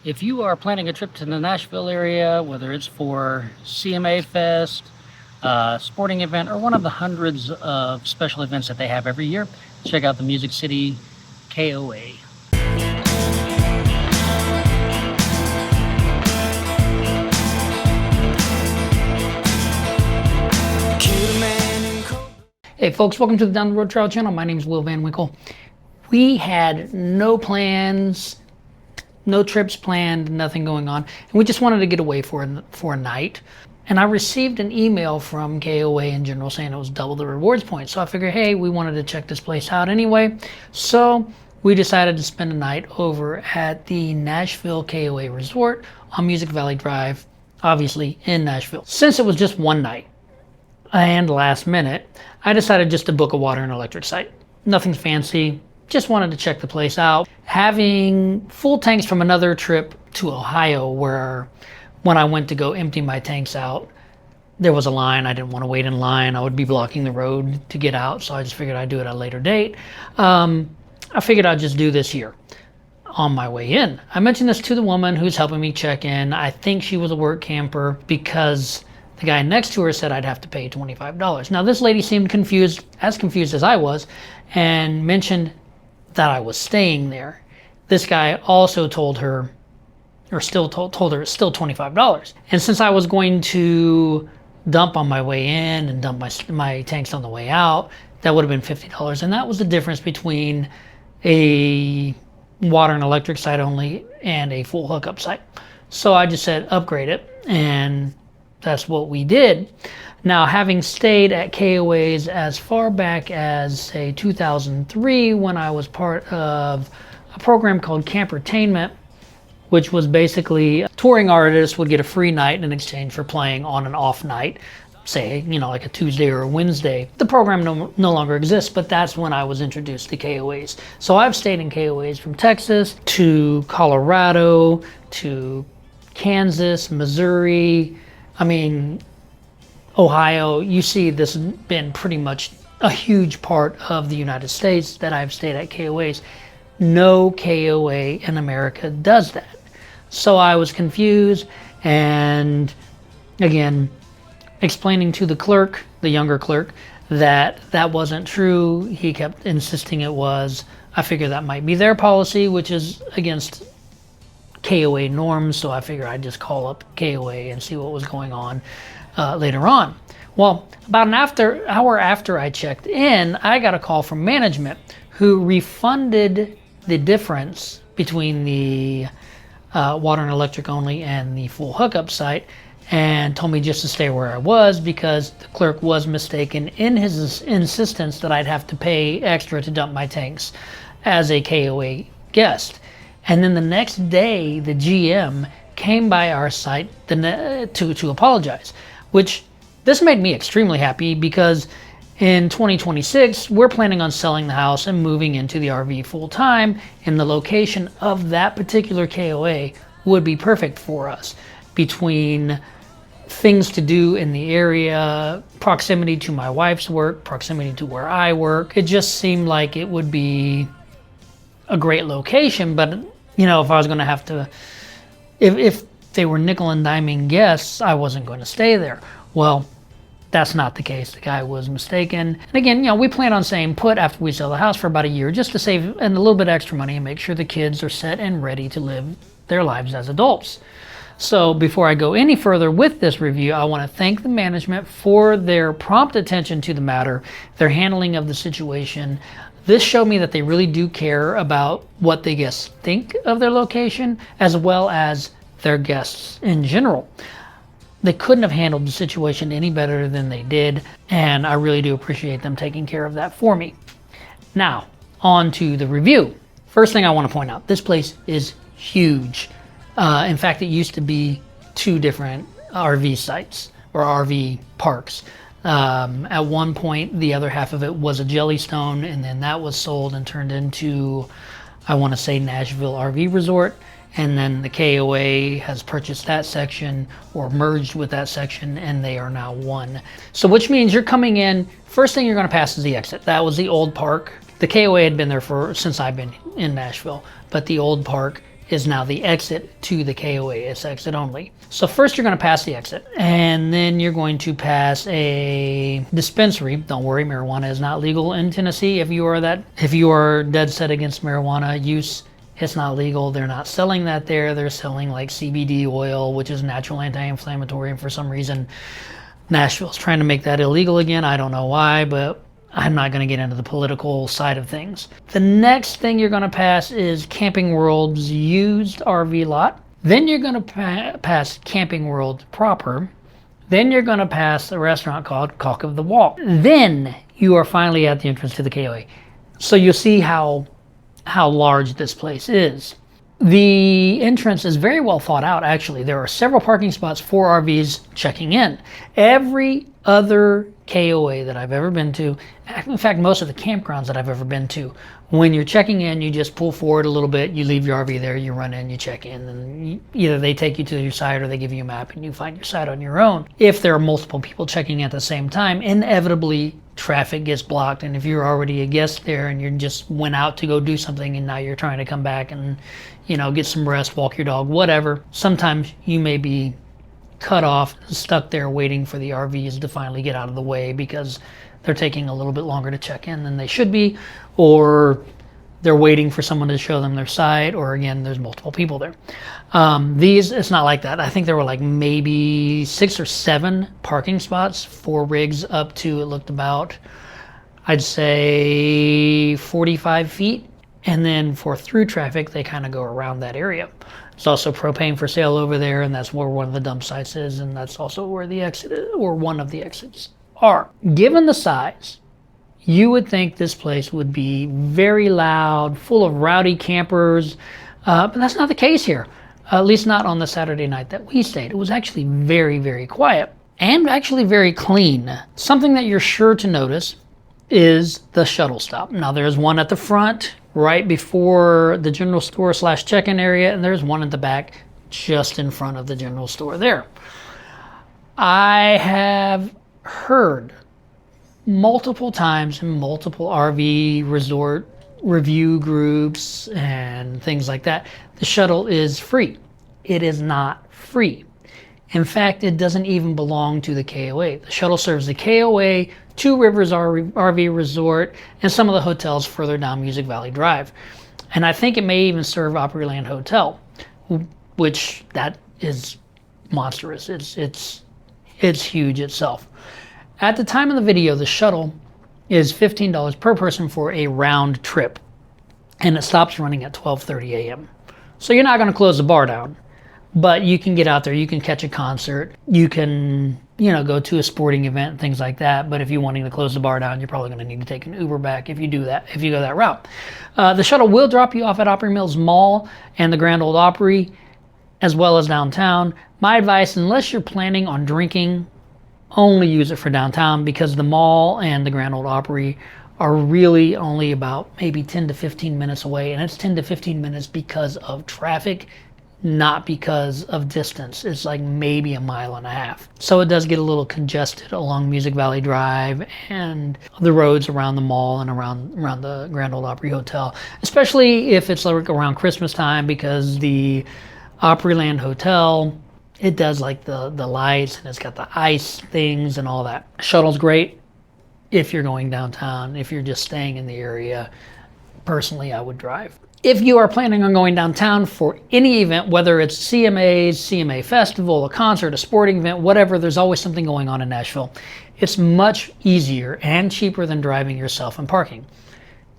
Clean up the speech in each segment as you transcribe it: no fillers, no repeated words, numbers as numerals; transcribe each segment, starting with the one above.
If you are planning a trip to the Nashville area, whether it's for CMA Fest, sporting event, or one of the hundreds of special events that they have every year, check out the Music City KOA. Hey folks, welcome to the Down the Road Travel Channel. My name is Will Van Winkle. We had no plans, no trips planned, nothing going on, and we just wanted to get away for a night. And I received an email from KOA in general saying it was double the rewards points. So I figured, hey, we wanted to check this place out anyway. So we decided to spend a night over at the Nashville KOA Resort on Music Valley Drive, obviously in Nashville. Since it was just one night and last minute, I decided just to book a water and electric site. Nothing fancy. Just wanted to check the place out. Having full tanks from another trip to Ohio where when I went to go empty my tanks out, there was a line. I didn't want to wait in line. I would be blocking the road to get out, so I just figured I'd do it at a later date. I figured I'd just do this here on my way in. I mentioned this to the woman who's helping me check in. I think she was a work camper because the guy next to her said I'd have to pay $25. Now this lady seemed confused as I was, and mentioned that I was staying there. This guy also told her, or still told her it's still $25. And since I was going to dump on my way in and dump my tanks on the way out, that would have been $50. And that was the difference between a water and electric site only and a full hookup site. So I just said upgrade it, and that's what we did. Now, having stayed at KOAs as far back as, say, 2003, when I was part of a program called Campertainment, which was basically touring artists would get a free night in exchange for playing on an off night, say, like a Tuesday or a Wednesday. The program no longer exists, but that's when I was introduced to KOAs. So I've stayed in KOAs from Texas to Colorado to Kansas, Missouri, Ohio. You see, this has been pretty much a huge part of the United States that I've stayed at KOAs. No KOA in America does that. So I was confused, and again, explaining to the clerk, the younger clerk, that wasn't true. He kept insisting it was. I figured that might be their policy, which is against KOA norms, so I figured I'd just call up KOA and see what was going on later on. Well, about an hour after I checked in, I got a call from management who refunded the difference between the water and electric only and the full hookup site, and told me just to stay where I was because the clerk was mistaken in his insistence that I'd have to pay extra to dump my tanks as a KOA guest. And then the next day, the GM came by our site to apologize, which this made me extremely happy because in 2026, we're planning on selling the house and moving into the RV full time, and the location of that particular KOA would be perfect for us between things to do in the area, proximity to my wife's work, proximity to where I work. It just seemed like it would be a great location, but if I was going to have to, if they were nickel and diming guests, I wasn't going to stay there. Well, that's not the case. The guy was mistaken. And again, we plan on staying put after we sell the house for about a year, just to save a little bit extra money and make sure the kids are set and ready to live their lives as adults. So before I go any further with this review, I want to thank the management for their prompt attention to the matter, their handling of the situation. This showed me that they really do care about what the guests think of their location, as well as their guests in general. They couldn't have handled the situation any better than they did, and I really do appreciate them taking care of that for me. Now, on to the review. First thing I want to point out, this place is huge. In fact, it used to be two different RV sites, or RV parks. At one point, the other half of it was a Jellystone, and then that was sold and turned into, I want to say, Nashville RV Resort. And then the KOA has purchased that section or merged with that section, and they are now one. So which means you're coming in, first thing you're going to pass is the exit. That was the old park. The KOA had been there since I've been in Nashville, but the old park is now the exit to the KOA. It's exit only. So first you're going to pass the exit, and then you're going to pass a dispensary. Don't worry, marijuana is not legal in Tennessee. If you are dead set against marijuana use, it's not legal. They're not selling that there. They're selling like CBD oil, which is natural anti-inflammatory, and for some reason Nashville's trying to make that illegal again. I don't know why, but I'm not going to get into the political side of things. The next thing you're going to pass is Camping World's used RV lot. Then you're going to pass Camping World proper. Then you're going to pass a restaurant called Cock of the Walk. Then you are finally at the entrance to the KOA. So you'll see how large this place is. The entrance is very well thought out, actually. There are several parking spots for RVs checking in. Every other KOA that I've ever been to, in fact, most of the campgrounds that I've ever been to, when you're checking in, you just pull forward a little bit, you leave your RV there, you run in, you check in, and either they take you to your site or they give you a map and you find your site on your own. If there are multiple people checking in at the same time, inevitably traffic gets blocked, and if you're already a guest there and you just went out to go do something and now you're trying to come back and, you know, get some rest, walk your dog, whatever, sometimes you may be cut off, stuck there waiting for the RVs to finally get out of the way because they're taking a little bit longer to check in than they should be, or they're waiting for someone to show them their site, or again, there's multiple people there. These, it's not like that. I think there were like maybe 6 or 7 parking spots for rigs up to, it looked about, I'd say 45 feet. And then for through traffic, they kind of go around that area. There's also propane for sale over there, and that's where one of the dump sites is, and that's also where the exit is, or one of the exits are. Given the size, you would think this place would be very loud, full of rowdy campers, but that's not the case here. At least not on the Saturday night that we stayed. It was actually very, very quiet and actually very clean. Something that you're sure to notice is the shuttle stop. Now there's one at the front right before the general store / check-in area, and there's one at the back just in front of the general store there. I have heard multiple times in multiple RV resort review groups and things like that, the shuttle is free. It is not free. In fact, it doesn't even belong to the KOA. The shuttle serves the KOA, Two Rivers RV Resort, and some of the hotels further down Music Valley Drive. And I think it may even serve Opryland Hotel, which that is monstrous. It's huge itself. At the time of the video, the shuttle is $15 per person for a round trip, and it stops running at 12:30 a.m. So you're not going to close the bar down, but you can get out there, you can catch a concert, you can, you know, go to a sporting event and things like that. But if you're wanting to close the bar down, you're probably going to need to take an Uber back if you do that, if you go that route. The shuttle will drop you off at Opry Mills Mall and the Grand Ole Opry, as well as downtown. My advice, unless you're planning on drinking, only use it for downtown, because the mall and the Grand Ole Opry are really only about maybe 10 to 15 minutes away, and it's 10 to 15 minutes because of traffic, not because of distance. It's like maybe a mile and a half. So it does get a little congested along Music Valley Drive and the roads around the mall and around the Grand Ole Opry Hotel, especially if it's like around Christmas time, because the Opryland Hotel, it does like the lights, and it's got the ice things and all that. Shuttle's great if you're going downtown. If you're just staying in the area, personally, I would drive. If you are planning on going downtown for any event, whether it's CMAs, CMA Festival, a concert, a sporting event, whatever, there's always something going on in Nashville. It's much easier and cheaper than driving yourself and parking.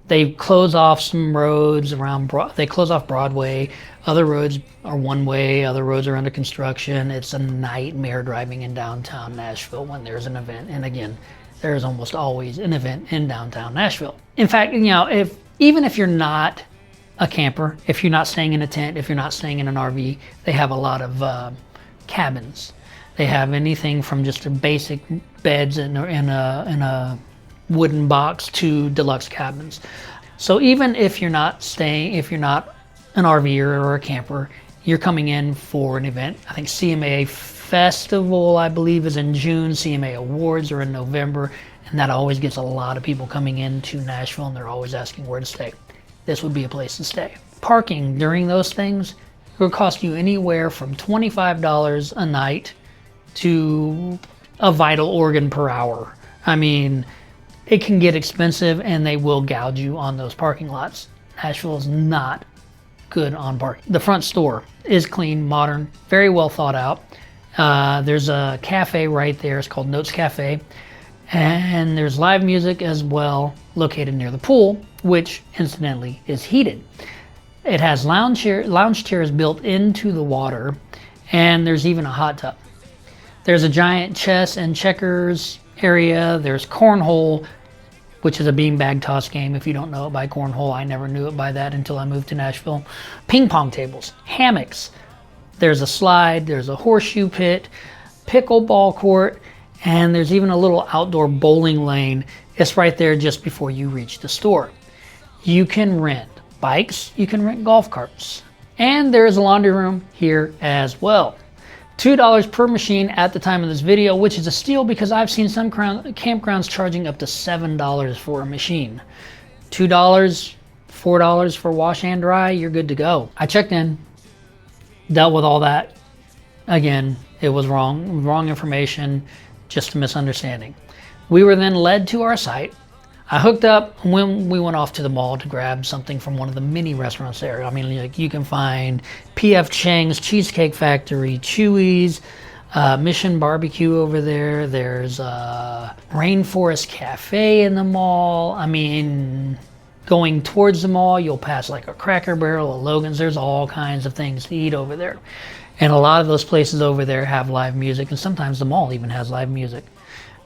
They close off some roads around, they close off Broadway. Other roads are one way, other roads are under construction. It's a nightmare driving in downtown Nashville when there's an event. And again, there's almost always an event in downtown Nashville. In fact, you know, even if you're not a camper, if you're not staying in a tent, if you're not staying in an RV, they have a lot of cabins. They have anything from just a basic beds in a wooden box to deluxe cabins. So even if you're not an RVer or a camper, you're coming in for an event. I think CMA Festival, I believe, is in June. CMA Awards are in November, and that always gets a lot of people coming into Nashville, and they're always asking where to stay. This would be a place to stay. parking during those things will cost you anywhere from $25 a night to a vital organ per hour. I mean, it can get expensive and they will gouge you on those parking lots. Nashville is not good on parking. The front store is clean, modern, very well thought out. There's a cafe right there. It's called Notes Cafe. And there's live music as well, located near the pool, which incidentally is heated. It has lounge chairs built into the water, and there's even a hot tub. There's a giant chess and checkers area. There's cornhole, which is a beanbag toss game. If you don't know it by cornhole, I never knew it by that until I moved to Nashville. Ping pong tables, hammocks. There's a slide, there's a horseshoe pit, pickleball court, and there's even a little outdoor bowling lane. It's right there just before you reach the store. You can rent bikes, you can rent golf carts, and there is a laundry room here as well. $2 per machine at the time of this video, which is a steal because I've seen some campgrounds charging up to $7 for a machine. $2, $4 for wash and dry, you're good to go. I checked in, dealt with all that. Again, it was wrong information, just a misunderstanding. We were then led to our site. I hooked up when we went off to the mall to grab something from one of the mini restaurants there. I mean, like, you can find P.F. Chang's Cheesecake Factory, Chewy's, Mission Barbecue over there. There's Rainforest Cafe in the mall. I mean, going towards the mall, you'll pass like a Cracker Barrel, a Logan's. There's all kinds of things to eat over there. And a lot of those places over there have live music, and sometimes the mall even has live music.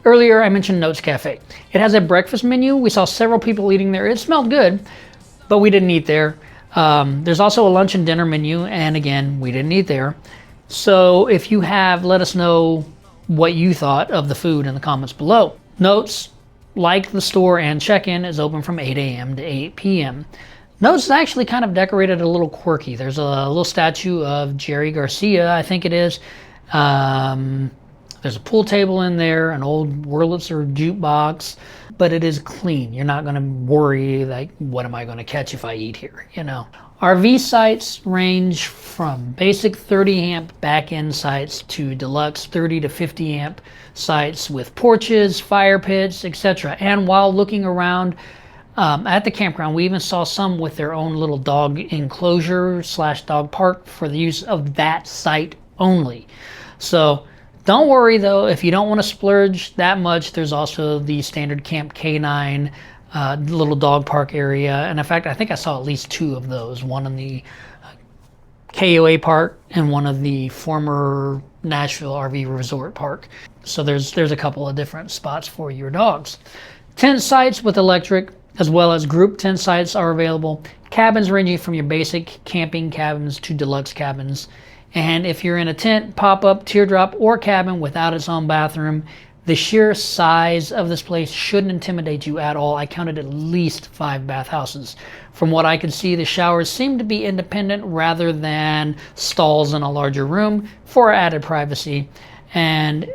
Earlier, I mentioned Notes Cafe. It has a breakfast menu. We saw several people eating there. It smelled good, but we didn't eat there. There's also a lunch and dinner menu, and again, we didn't eat there. So if you have, let us know what you thought of the food in the comments below. Notes, like the store and check-in, is open from 8 a.m. to 8 p.m. Notes is actually kind of decorated a little quirky. There's a little statue of Jerry Garcia, I think it is. There's a pool table in there, an old Wurlitzer jukebox, but it is clean. You're not going to worry, like, what am I going to catch if I eat here, you know. RV sites range from basic 30 amp back-end sites to deluxe 30 to 50 amp sites with porches, fire pits, etc. And while looking around at the campground, we even saw some with their own little dog enclosure / dog park for the use of that site only. So don't worry though, if you don't want to splurge that much, there's also the standard Camp K9 little dog park area. And in fact, I think I saw at least 2 of those, one in the KOA park and one of the former Nashville RV Resort park. So there's a couple of different spots for your dogs. Tent sites with electric, as well as group tent sites, are available. Cabins ranging from your basic camping cabins to deluxe cabins. And if you're in a tent, pop-up, teardrop, or cabin without its own bathroom, the sheer size of this place shouldn't intimidate you at all. I counted at least 5 bathhouses. From what I could see, the showers seem to be independent rather than stalls in a larger room for added privacy. And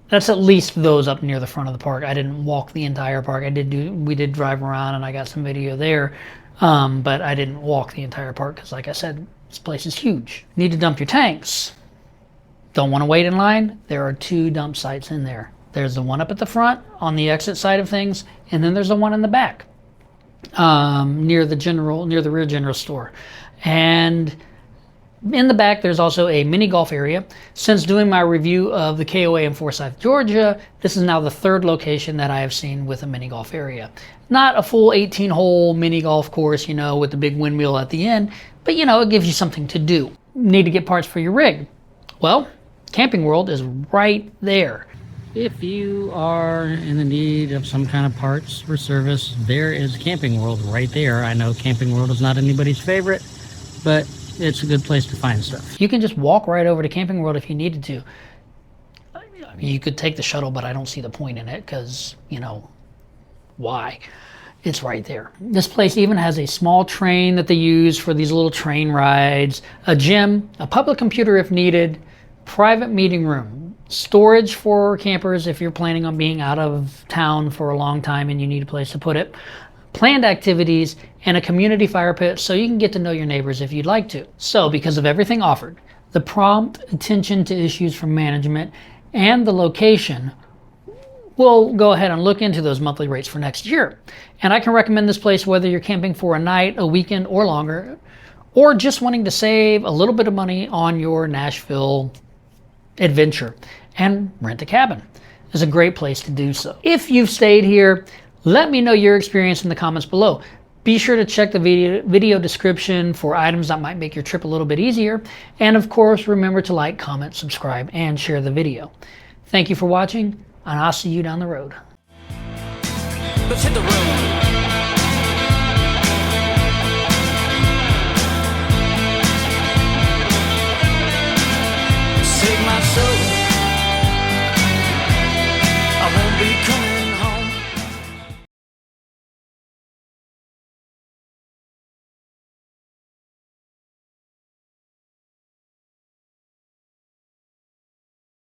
that's at least those up near the front of the park. I didn't walk the entire park. We did drive around and I got some video there, but I didn't walk the entire park because, like I said, this place is huge. Need to dump your tanks. Don't want to wait in line? There are 2 dump sites in there. There's the one up at the front on the exit side of things, and then there's the one in the back near the rear general store. And in the back, there's also a mini golf area. Since doing my review of the KOA in Forsyth, Georgia, this is now the 3rd location that I have seen with a mini golf area. Not a full 18-hole mini golf course, you know, with the big windmill at the end, but, you know, it gives you something to do. Need to get parts for your rig? Well, Camping World is right there. If you are in the need of some kind of parts for service, there is Camping World right there. I know Camping World is not anybody's favorite, but it's a good place to find stuff. You can just walk right over to Camping World if you needed to. I mean, you could take the shuttle, but I don't see the point in it because, you know, why? It's right there. This place even has a small train that they use for these little train rides, a gym, a public computer if needed, private meeting room, storage for campers if you're planning on being out of town for a long time and you need a place to put it, planned activities, and a community fire pit so you can get to know your neighbors if you'd like to. So because of everything offered, the prompt attention to issues from management, and the location, we'll go ahead and look into those monthly rates for next year. And I can recommend this place whether you're camping for a night, a weekend, or longer, or just wanting to save a little bit of money on your Nashville adventure and rent a cabin. It's a great place to do so. If you've stayed here, let me know your experience in the comments below. Be sure to check the video description for items that might make your trip a little bit easier. And of course, remember to like, comment, subscribe, and share the video. Thank you for watching, and I'll see you down the road. Let's hit the road.